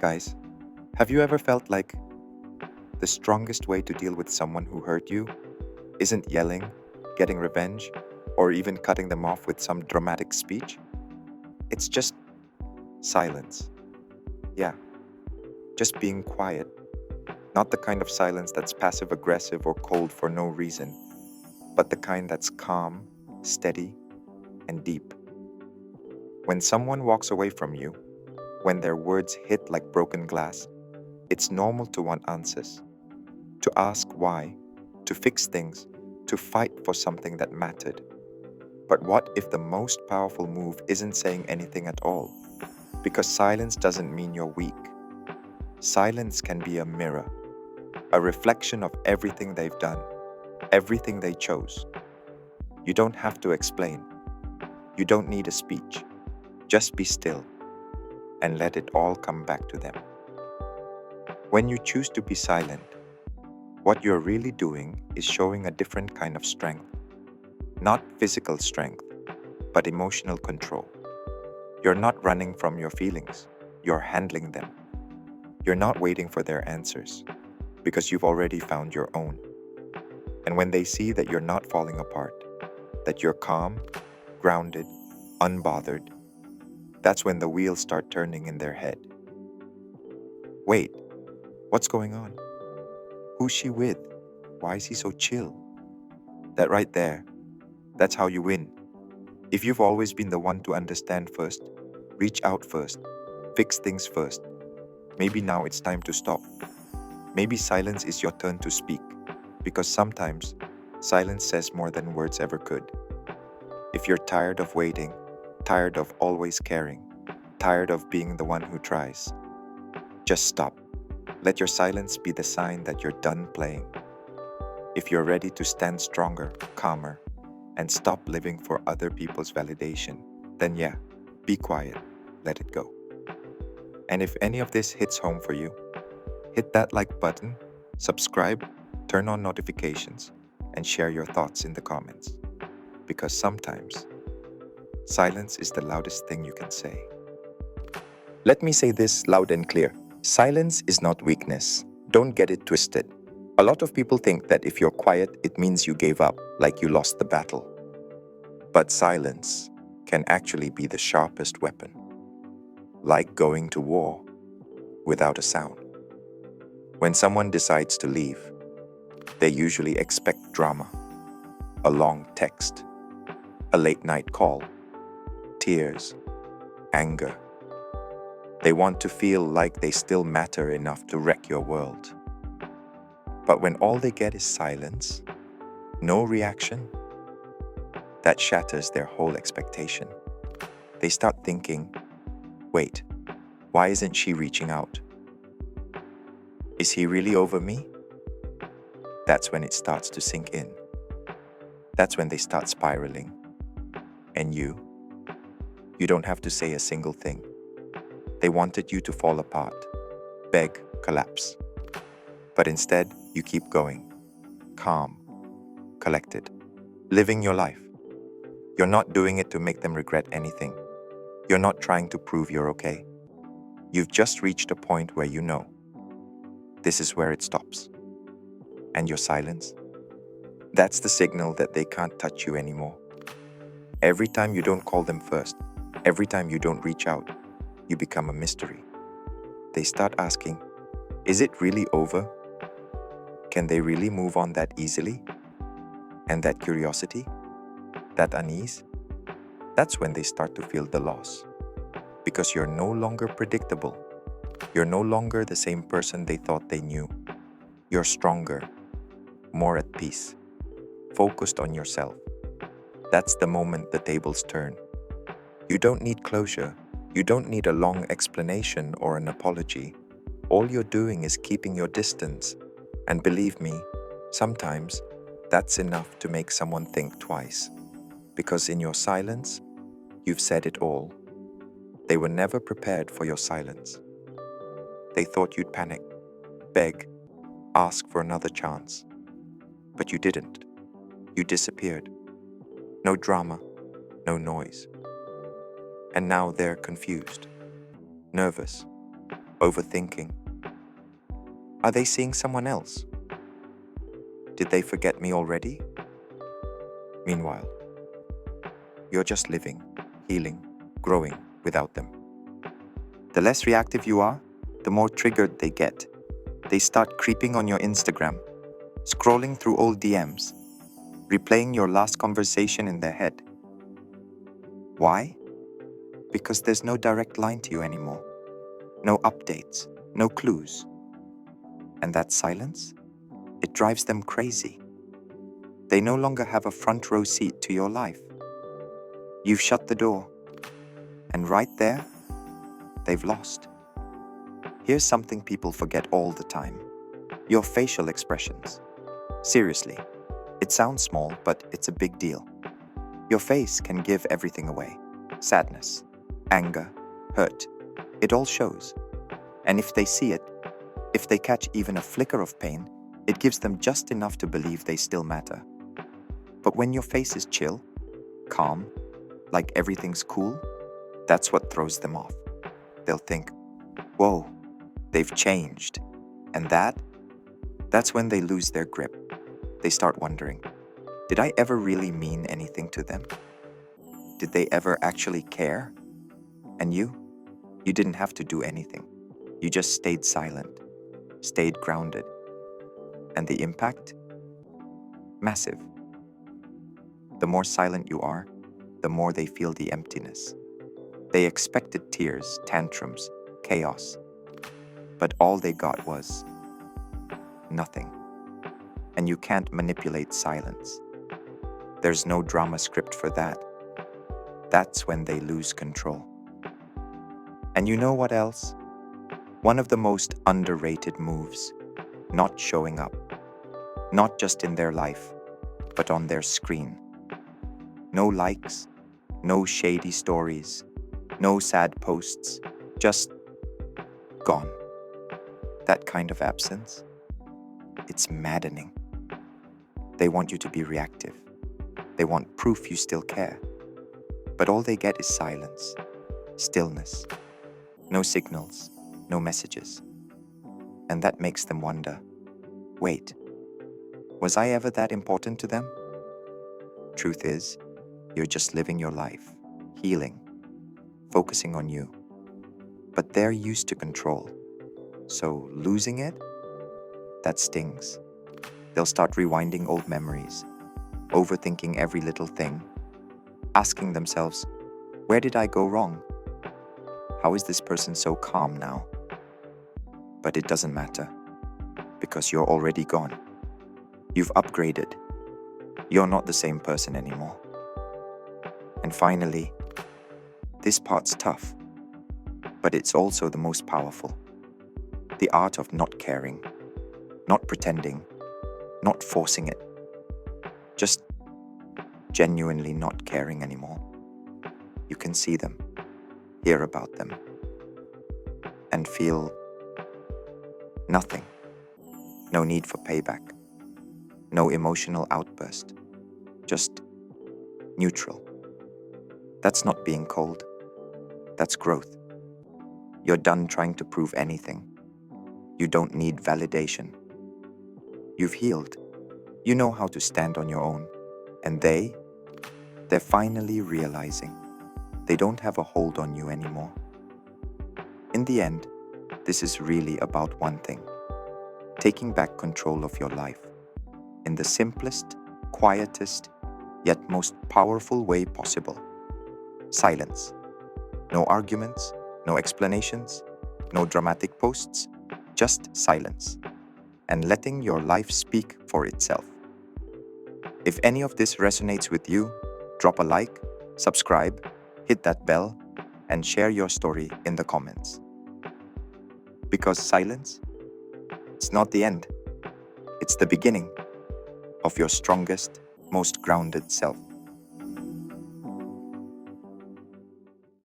Guys, have you ever felt like the strongest way to deal with someone who hurt you isn't yelling, getting revenge, or even cutting them off with some dramatic speech? It's just silence. Yeah, just being quiet. Not the kind of silence that's passive aggressive or cold for no reason, but the kind that's calm, steady, and deep. When someone walks away from you, when their words hit like broken glass, it's normal to want answers, to ask why, to fix things, to fight for something that mattered. But what if the most powerful move isn't saying anything at all? Because silence doesn't mean you're weak. Silence can be a mirror, a reflection of everything they've done, everything they chose. You don't have to explain. You don't need a speech. Just be still and let it all come back to them. When you choose to be silent, what you're really doing is showing a different kind of strength. Not physical strength, but emotional control. You're not running from your feelings, you're handling them. You're not waiting for their answers, because you've already found your own. And when they see that you're not falling apart, that you're calm, grounded, unbothered, that's when the wheels start turning in their head. Wait, what's going on? Who's she with? Why is he so chill? That right there, that's how you win. If you've always been the one to understand first, reach out first, fix things first, maybe now it's time to stop. Maybe silence is your turn to speak, because sometimes silence says more than words ever could. If you're tired of waiting, tired of always caring, tired of being the one who tries, just stop. Let your silence be the sign that you're done playing. If you're ready to stand stronger, calmer, and stop living for other people's validation, then yeah, be quiet, let it go. And if any of this hits home for you, hit that like button, subscribe, turn on notifications, and share your thoughts in the comments. Because sometimes, silence is the loudest thing you can say. Let me say this loud and clear. Silence is not weakness. Don't get it twisted. A lot of people think that if you're quiet, it means you gave up, like you lost the battle. But silence can actually be the sharpest weapon, like going to war without a sound. When someone decides to leave, they usually expect drama, a long text, a late night call, tears, anger. They want to feel like they still matter enough to wreck your world. But when all they get is silence, no reaction, that shatters their whole expectation. They start thinking, wait, why isn't she reaching out? Is he really over me? That's when it starts to sink in. That's when they start spiraling. And you don't have to say a single thing. They wanted you to fall apart, beg, collapse. But instead, you keep going, calm, collected, living your life. You're not doing it to make them regret anything. You're not trying to prove you're okay. You've just reached a point where you know this is where it stops. And your silence, that's the signal that they can't touch you anymore. Every time you don't call them first, every time you don't reach out, you become a mystery. They start asking, is it really over? Can they really move on that easily? And that curiosity, that unease, that's when they start to feel the loss. Because you're no longer predictable. You're no longer the same person they thought they knew. You're stronger, more at peace, focused on yourself. That's the moment the tables turn. You don't need closure. You don't need a long explanation or an apology. All you're doing is keeping your distance. And believe me, sometimes that's enough to make someone think twice. Because in your silence, you've said it all. They were never prepared for your silence. They thought you'd panic, beg, ask for another chance. But you didn't. You disappeared. No drama, no noise. And now they're confused, nervous, Overthinking. Are they seeing someone else? Did they forget me already? Meanwhile, you're just living, healing, growing without them. The less reactive you are, the more triggered they get. They start creeping on your Instagram, scrolling through old DMs, replaying your last conversation in their head. Why? Because there's no direct line to you anymore. No updates, no clues. And that silence? It drives them crazy. They no longer have a front row seat to your life. You've shut the door. And right there, they've lost. Here's something people forget all the time. Your facial expressions. Seriously, it sounds small, but it's a big deal. Your face can give everything away. Sadness, anger, hurt. It all shows. And if they see it, if they catch even a flicker of pain, it gives them just enough to believe they still matter. But when your face is chill, calm, like everything's cool, that's what throws them off. They'll think, whoa, they've changed. And that's when they lose their grip. They start wondering, did I ever really mean anything to them? Did they ever actually care? And you didn't have to do anything. You just stayed silent, stayed grounded. And the impact? Massive. The more silent you are, the more they feel the emptiness. They expected tears, tantrums, chaos. But all they got was nothing. And you can't manipulate silence. There's no drama script for that. That's when they lose control. And you know what else? One of the most underrated moves, not showing up. Not just in their life, but on their screen. No likes, no shady stories, no sad posts, just gone. That kind of absence, it's maddening. They want you to be reactive. They want proof you still care. But all they get is silence, stillness, no signals, no messages. And that makes them wonder, wait, was I ever that important to them? Truth is, you're just living your life, healing, focusing on you. But they're used to control. So losing it, that stings. They'll start rewinding old memories, overthinking every little thing, asking themselves, where did I go wrong? How is this person so calm now? But it doesn't matter, because you're already gone. You've upgraded. You're not the same person anymore. And finally, this part's tough, but it's also the most powerful. The art of not caring, not pretending, not forcing it. Just genuinely not caring anymore. You can see them, hear about them, and feel nothing. No need for payback. No emotional outburst. Just neutral. That's not being cold. That's growth. You're done trying to prove anything. You don't need validation. You've healed. You know how to stand on your own. And they're finally realizing they don't have a hold on you anymore. In the end, this is really about one thing: taking back control of your life in the simplest, quietest, yet most powerful way possible. Silence. No arguments, no explanations, no dramatic posts, just silence, and letting your life speak for itself. If any of this resonates with you, drop a like, subscribe, hit that bell, and share your story in the comments. Because silence, it's not the end. It's the beginning of your strongest, most grounded self.